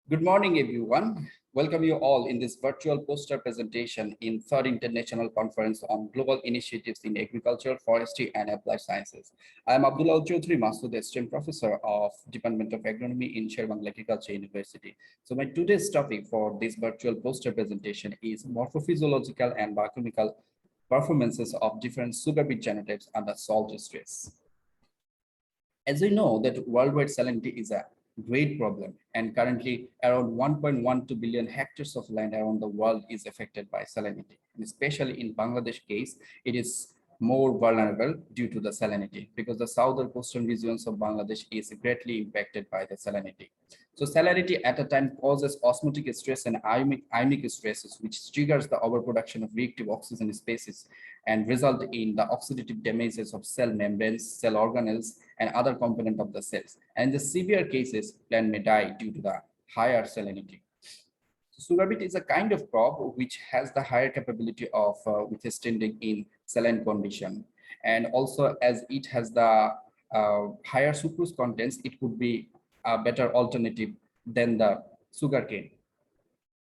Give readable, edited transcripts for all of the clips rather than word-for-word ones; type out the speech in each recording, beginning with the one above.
Good morning, everyone. Welcome you all in this virtual poster presentation in Third International Conference on Global Initiatives in Agriculture, Forestry, and Applied Sciences. I am Abdullah Chaudhry Masood, Esteemed Professor of Department of Agronomy in Sher-e-Bangla Agriculture University. So my today's topic for this virtual poster presentation is morphophysiological and biochemical performances of different sugar beet genotypes under salt stress. As we know that worldwide salinity is a great problem, and currently around 1.12 billion hectares of land around the world is affected by salinity. And especially in Bangladesh case, it is more vulnerable due to the salinity because the southern coastal regions of Bangladesh is greatly impacted by the salinity. So salinity at a time causes osmotic stress and ionic stresses, which triggers the overproduction of reactive oxygen species and result in the oxidative damages of cell membranes, cell organelles, and other component of the cells. And in the severe cases, plant may die due to the higher salinity. So sugar beet is a kind of crop which has the higher capability of withstanding in saline condition. And also as it has the higher sucrose contents, it could be a better alternative than the sugarcane.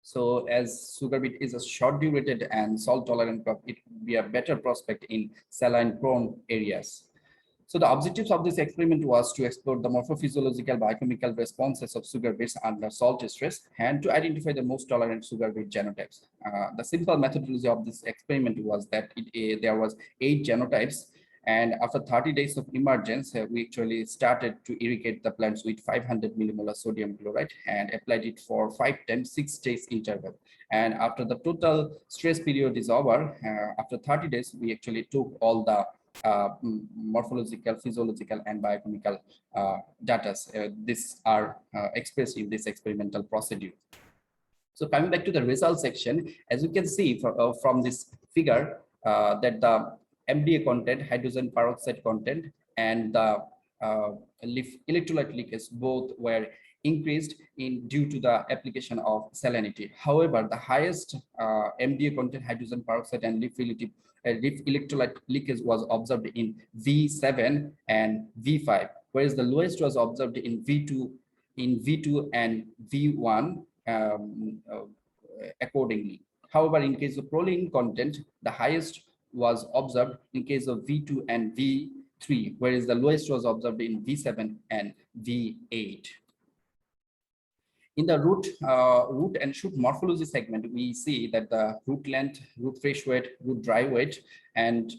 So as sugar beet is a short durated and salt tolerant crop, it would be a better prospect in saline prone areas. So the objectives of this experiment was to explore the morphophysiological biochemical responses of sugar beets under salt stress and to identify the most tolerant sugar beet genotypes. The simple methodology of this experiment was that there was 8 genotypes, and after 30 days of emergence, we actually started to irrigate the plants with 500 millimolar sodium chloride and applied it for 5 times 6 days interval. And after the total stress period is over, after 30 days, we actually took all the morphological, physiological, and biochemical data. These are expressed in this experimental procedure. So coming back to the result section, as you can see from this figure, that the MDA content, hydrogen peroxide content, and the electrolyte leakage both were increased due to the application of salinity. However, the highest MDA content, hydrogen peroxide, and leaf electrolyte leakage was observed in V7 and V5, whereas the lowest was observed in V2 and V1 accordingly. However, in case of proline content, the highest was observed in case of V2 and V3, whereas the lowest was observed in V7 and V8. In the root and shoot morphology segment, we see that the root length, root fresh weight, root dry weight, and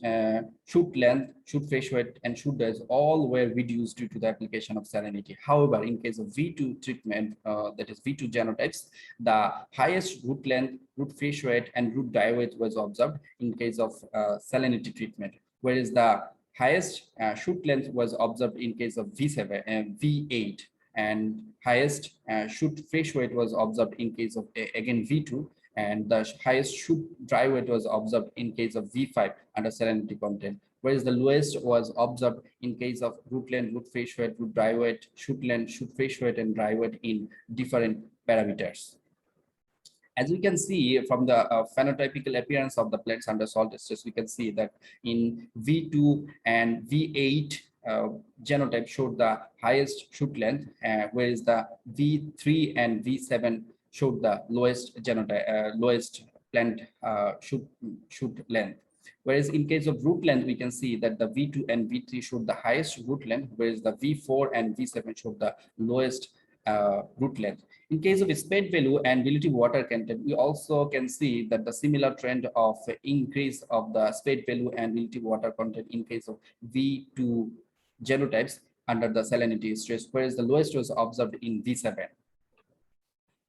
shoot length, shoot fresh weight, and shoot depth all were reduced due to the application of salinity. However, in case of V2 treatment, that is V2 genotypes, the highest root length, root fresh weight, and root dry weight was observed in case of salinity treatment, whereas the highest shoot length was observed in case of V7 and V8. And highest shoot fresh weight was observed in case of again V2, and the highest shoot dry weight was observed in case of V5 under salinity content, whereas the lowest was observed in case of root length, root fresh weight, root dry weight, shoot length, shoot fresh weight, and dry weight in different parameters. As we can see from the phenotypical appearance of the plants under salt stress, we can see that in V2 and V8 genotype showed the highest shoot length, whereas the V3 and V7 showed the lowest genotype, lowest plant shoot length. Whereas in case of root length, we can see that the V2 and V3 showed the highest root length, whereas the V4 and V7 showed the lowest root length. In case of spade value and relative water content, we also can see that the similar trend of increase of the spade value and relative water content in case of V2 genotypes under the salinity stress, whereas the lowest was observed in V7.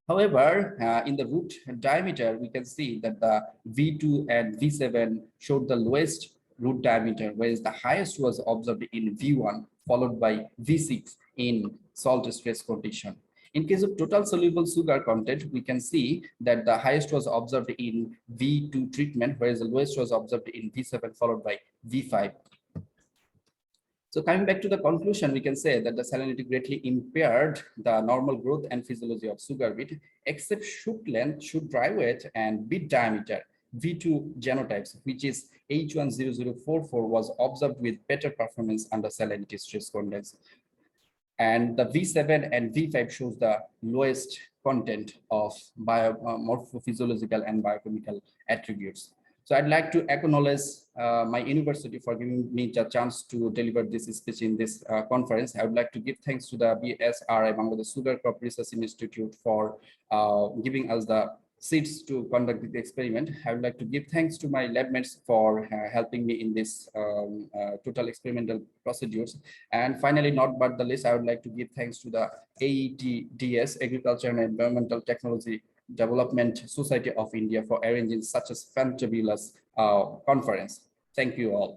However, in the root diameter, we can see that the V2 and V7 showed the lowest root diameter, whereas the highest was observed in V1, followed by V6 in salt stress condition. In case of total soluble sugar content, we can see that the highest was observed in V2 treatment, whereas the lowest was observed in V7, followed by V5. So coming back to the conclusion, we can say that the salinity greatly impaired the normal growth and physiology of sugar beet, except shoot length, shoot dry weight, and beet diameter. V2 genotypes, which is H10044, was observed with better performance under salinity stress conditions. and the V7 and V5 shows the lowest content of morphophysiological and biochemical attributes. So I'd like to acknowledge my university for giving me the chance to deliver this speech in this conference. I would like to give thanks to the Sher-e-Bangla, the Sugar Crop Research Institute, for giving us the seeds to conduct the experiment. I would like to give thanks to my lab mates for helping me in this total experimental procedures. And finally, not but the least, I would like to give thanks to the AETDS, Agriculture and Environmental Technology Development Society of India, for arranging such a fantabulous conference. Thank you all.